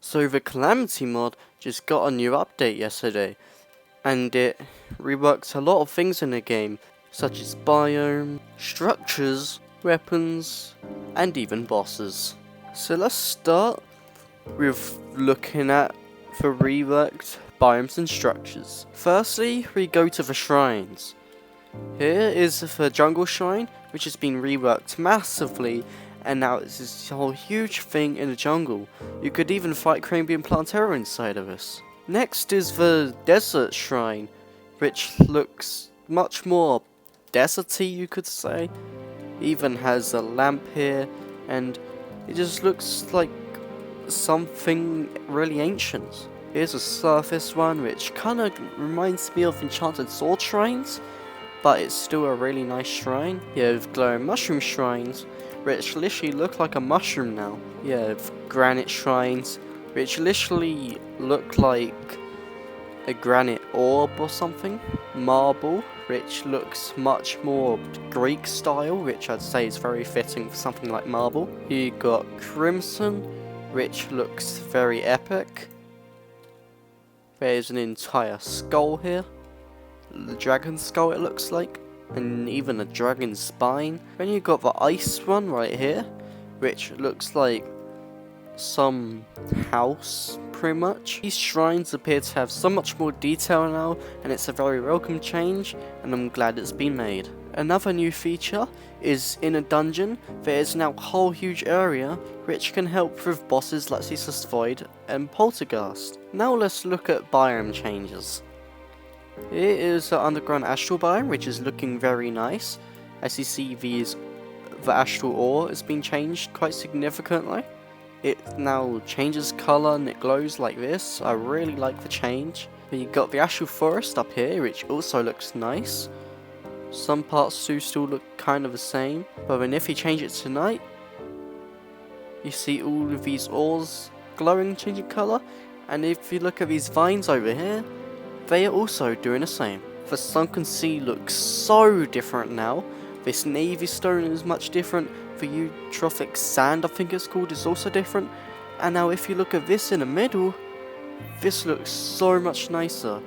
So the Calamity mod just got a new update yesterday, and it reworked a lot of things in the game, such as biome, structures, weapons, and even bosses. So let's start with looking at the reworked biomes and structures. Firstly, we go to the shrines. Here is the jungle shrine, which has been reworked massively, and now it's this whole huge thing in the jungle. You could even fight Cranium Plantera inside of this. Next is the desert shrine, which looks much more deserty, you could say. Even has a lamp here, and it just looks like something really ancient. Here's a surface one, which kind of reminds me of Enchanted Sword shrines, but it's still a really nice shrine. You have glowing mushroom shrines, which literally look like a mushroom now. You have granite shrines, which literally look like a granite orb or something. Marble, which looks much more Greek style, which I'd say is very fitting for something like marble. You got crimson, which looks very epic. There's an entire skull here. The dragon skull, it looks like, and even a dragon spine. Then you got the ice one right here, which looks like some house, pretty much. These shrines appear to have so much more detail now, and it's a very welcome change, and I'm glad it's been made. Another new feature is in a dungeon, there is now a whole huge area which can help with bosses like Ceaseless Void and Poltergeist. Now let's look at biome changes. Here is the underground astral biome, which is looking very nice. As you see, the astral ore has been changed quite significantly. It now changes colour and it glows like this. I really like the change. Then you got the astral forest up here, which also looks nice. Some parts do still look kind of the same, but then if you change it to night, you see all of these ores glowing, changing colour. And if you look at these vines over here, they are also doing the same. The sunken sea looks so different now. This navy stone is much different. The eutrophic sand, I think it's called, is also different. And now if you look at this in the middle, this looks so much nicer.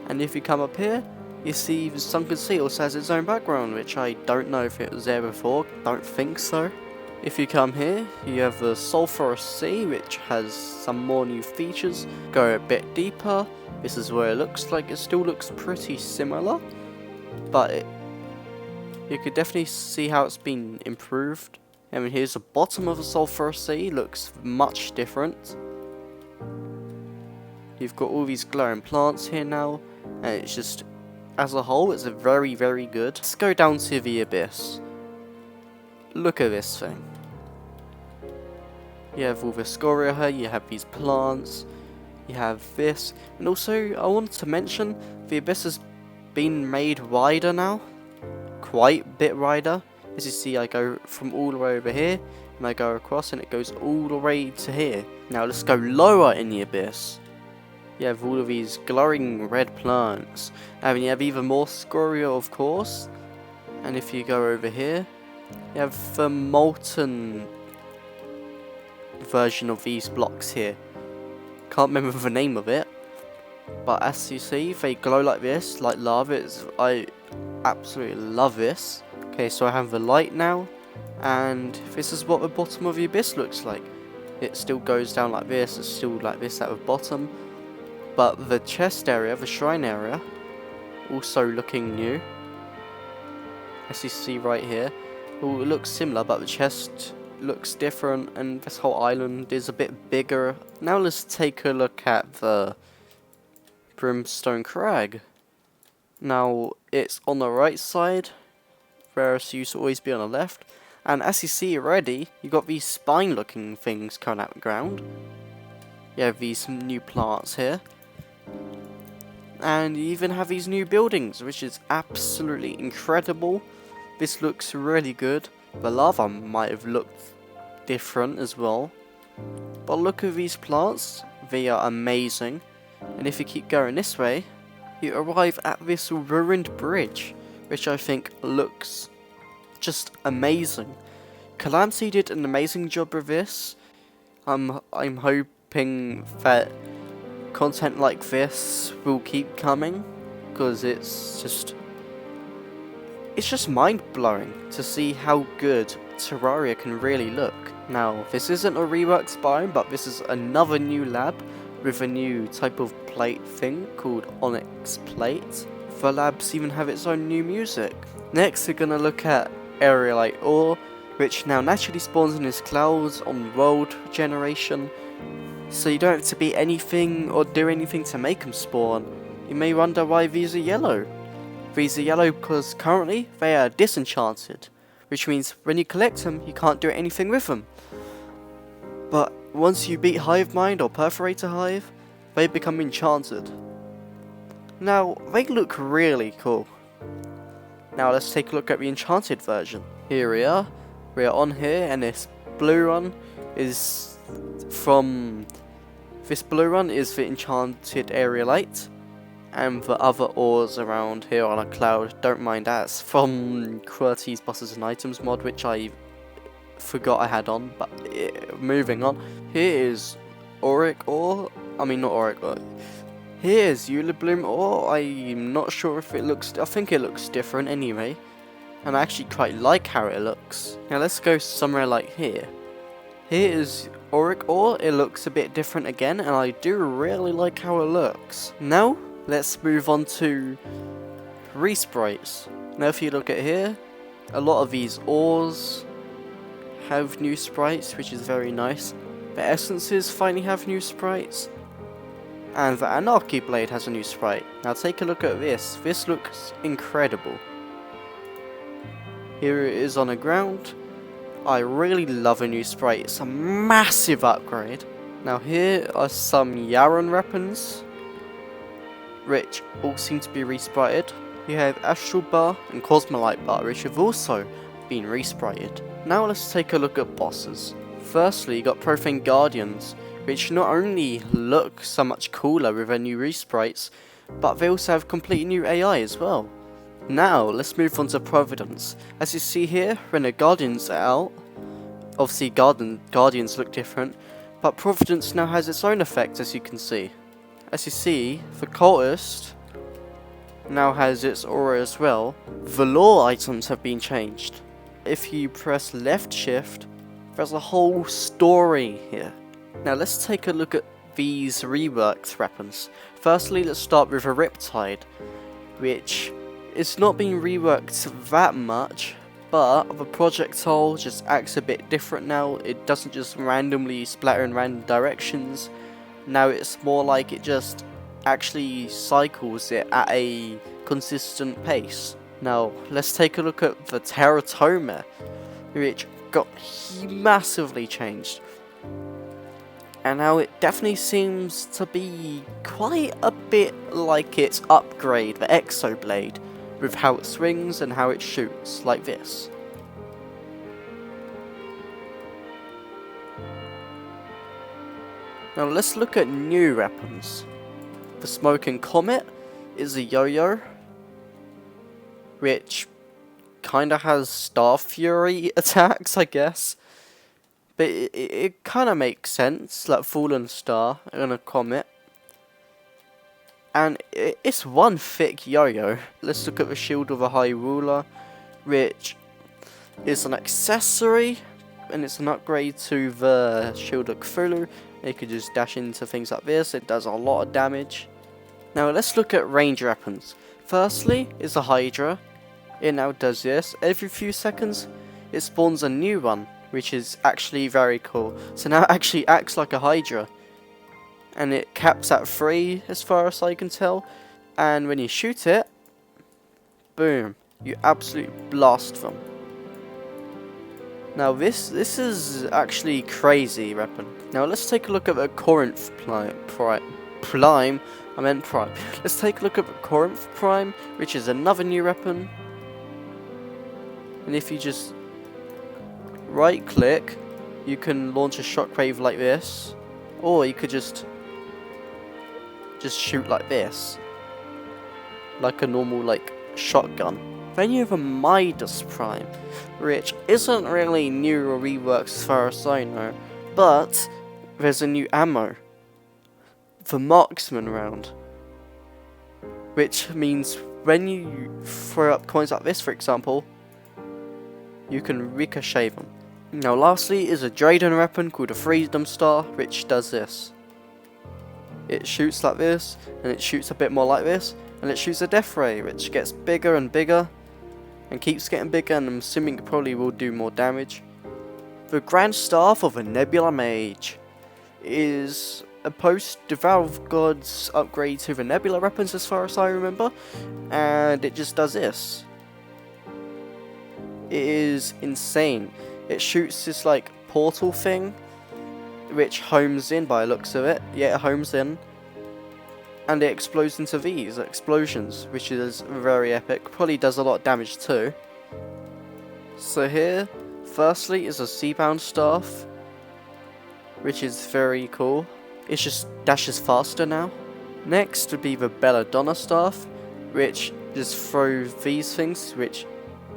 And if you come up here, you see the sunken sea also has its own background, which I don't know if it was there before. Don't think so. If you come here, you have the sulphurous sea, which has some more new features. Go a bit deeper. This is where it looks like it still looks pretty similar, but you could definitely see how it's been improved. I mean, here's the bottom of the sulphurous sea, looks much different. You've got all these glowing plants here now, and it's just, as a whole, it's a very, very good. Let's go down to the abyss. Look at this thing. You have all the scoria here, you have these plants, you have this, and also I wanted to mention the abyss has been made wider now, quite a bit wider. As you see, I go from all the way over here, and I go across, and it goes all the way to here. Now let's go lower in the abyss. You have all of these glowing red plants, and you have even more scoria, of course. And if you go over here, you have the molten version of these blocks here. Can't remember the name of it, but as you see, they glow like this, like lava. I absolutely love this. Okay, so I have the light now, and this is what the bottom of the abyss looks like. It still goes down like this, it's still like this at the bottom, but the chest area, the shrine area, also looking new. As you see right here, well, it looks similar, but the chest looks different, and this whole island is a bit bigger. Now let's take a look at the Brimstone Crag. Now it's on the right side, whereas it used to always be on the left. And as you see already, you got these spine looking things coming out of the ground. You have these new plants here. And you even have these new buildings, which is absolutely incredible. This looks really good. The lava might have looked different as well, but look at these plants, they are amazing. And if you keep going this way, you arrive at this ruined bridge, which I think looks just amazing. Calamity did an amazing job with this. I'm hoping that content like this will keep coming, because it's just mind-blowing to see how good Terraria can really look. Now, this isn't a reworked biome, but this is another new lab with a new type of plate thing called Onyx Plate. The labs even have its own new music. Next, we're gonna look at Aerolite Ore, which now naturally spawns in its clouds on world generation, so you don't have to beat anything or do anything to make them spawn. You may wonder why these are yellow. These are yellow because currently they are disenchanted, which means when you collect them, you can't do anything with them. But once you beat Hive Mind or Perforator Hive, they become enchanted. Now, they look really cool. Now let's take a look at the enchanted version. Here we are on here, and this blue one is the enchanted Aerolite, and the other ores around here on a cloud, don't mind that, it's from QWERTY's Bosses and Items mod, which I forgot I had on, but moving on. Here is Auric Ore, not Auric Ore. Here's Eulibloom Ore. I'm not sure if it looks, I think it looks different anyway, and I actually quite like how it looks. Now let's go somewhere like here. Here is Auric Ore, it looks a bit different again, and I do really like how it looks. Now, let's move on to resprites. Now if you look at here, a lot of these ores have new sprites, which is very nice. The essences finally have new sprites, and the Anarchy Blade has a new sprite. Now take a look at this. This looks incredible. Here it is on the ground. I really love a new sprite. It's a massive upgrade. Now here are some Yaron weapons, which all seem to be resprited. You have Astral Bar and Cosmolite Bar, which have also been resprited. Now let's take a look at bosses. Firstly, you got Profane Guardians, which not only look so much cooler with their new resprites, but they also have completely new AI as well. Now, let's move on to Providence. As you see here, when the Guardians are out, obviously Guardians look different, but Providence now has its own effect, as you can see. As you see, the Cultist now has its aura as well. The lore items have been changed. If you press left shift, there's a whole story here. Now let's take a look at these reworked weapons. Firstly, let's start with a Riptide, which is not being reworked that much, but the projectile just acts a bit different now. It doesn't just randomly splatter in random directions. Now it's more like it just actually cycles it at a consistent pace. Now let's take a look at the Teratoma, which got massively changed. And now it definitely seems to be quite a bit like its upgrade, the Exoblade, with how it swings and how it shoots, like this. Now let's look at new weapons. The Smoking Comet is a yo-yo, which kinda has Star Fury attacks, I guess. But it kinda makes sense, like Fallen Star and a Comet. And it's one thick yo-yo. Let's look at the Shield of a High Ruler, which is an accessory, and it's an upgrade to the Shield of Cthulhu. You could just dash into things like this, it does a lot of damage. Now let's look at range weapons. Firstly is a Hydra. It now does this. Every few seconds it spawns a new one, which is actually very cool. So now it actually acts like a Hydra. And it caps at 3 as far as I can tell. And when you shoot it, boom, you absolutely blast them. Now this is actually crazy weapon. Now let's take a look at the Corinth Prime. I meant Prime. Let's take a look at the Corinth Prime, which is another new weapon. And if you just right click, you can launch a shockwave like this, or you could just shoot like this, like a normal shotgun. Then you have a Midas Prime, which isn't really new or reworked as far as I know, but there's a new ammo, the marksman round, which means when you throw up coins like this, for example, you can ricochet them. Now lastly is a Drayden weapon called a Freedom Star, which does this. It shoots like this, and it shoots a bit more like this, and it shoots a death ray, which gets bigger and bigger, and keeps getting bigger, and I'm assuming it probably will do more damage. The Grand Staff of a Nebula Mage is a post-Devour God's upgrade to the Nebula weapons as far as I remember, and it just does this. It is insane. It shoots this like portal thing, which homes in by the looks of it. Yeah, it homes in, and it explodes into these explosions, which is very epic. Probably does a lot of damage too. So here, firstly, is a Seabound Staff, which is very cool. It just dashes faster now. Next would be the Belladonna Staff, which just throw these things, which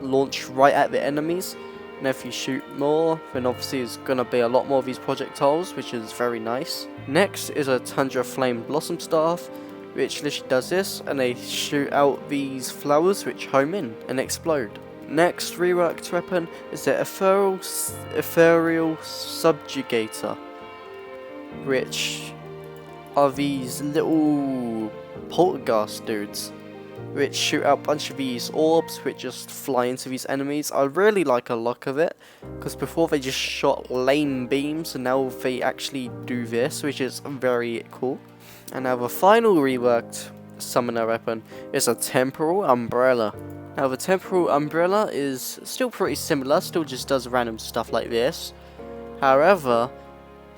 launch right at the enemies. And if you shoot more, then obviously there's gonna be a lot more of these projectiles, which is very nice. Next is a Tundra Flame Blossom Staff, which literally does this, and they shoot out these flowers which home in and explode. Next reworked weapon is the Ethereal Subjugator, which are these little poltergeist dudes, which shoot out a bunch of these orbs which just fly into these enemies. I really like a look of it, because before they just shot lame beams, and now they actually do this, which is very cool. And now the final reworked summoner weapon is a Temporal Umbrella. Now the Temporal Umbrella is still pretty similar, still just does random stuff like this. However,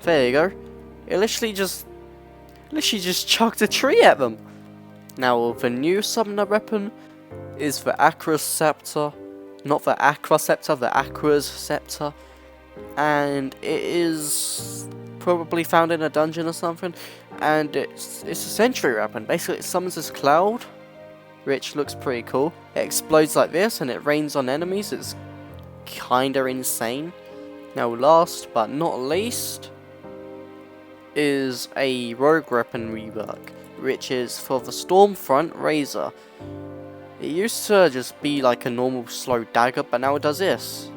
there you go. It literally just chucked a tree at them. Now the new summoner weapon is the Acra's Scepter. Not the Acra Scepter, the Acra's Scepter. And it is probably found in a dungeon or something. And it's a sentry weapon. Basically it summons this cloud, which looks pretty cool. It explodes like this and it rains on enemies. It's kinda insane. Now last but not least is a rogue weapon rework, which is for the Stormfront Razor. It used to just be like a normal slow dagger, but now it does this.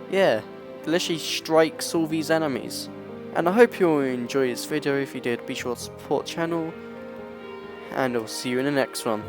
Yeah, it literally strikes all these enemies. And I hope you all enjoyed this video. If you did, be sure to support the channel, and I'll see you in the next one.